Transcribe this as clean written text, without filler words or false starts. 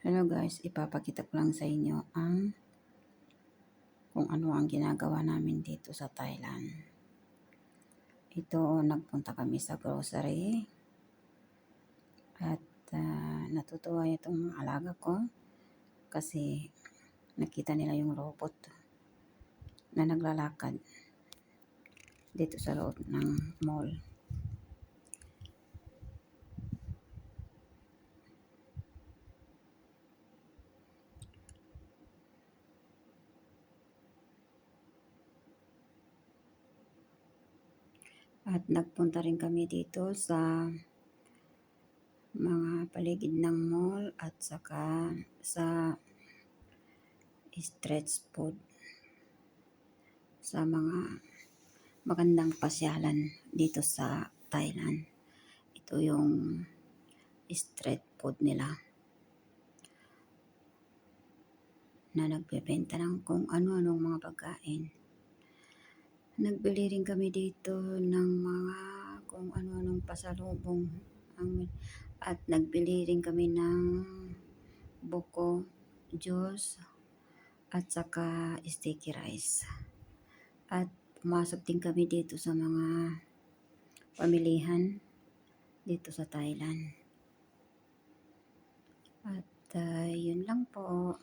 Hello guys, ipapakita ko lang sa inyo kung ano ang ginagawa namin dito sa Thailand. Ito, nagpunta kami sa grocery at natutuwa itong alaga ko kasi nakita nila yung robot na naglalakad dito sa loob ng mall. At nagpunta rin kami dito sa mga paligid ng mall at saka sa street food sa mga magandang pasyalan dito sa Thailand. Ito yung street food nila na nagbebenta ng kung ano-anong mga pagkain. Nagbili rin kami dito ng mga kung ano-anong pasalubong at nagbili rin kami ng buko, juice at saka sticky rice. At pumasok din kami dito sa mga pamilihan dito sa Thailand. At yun lang po.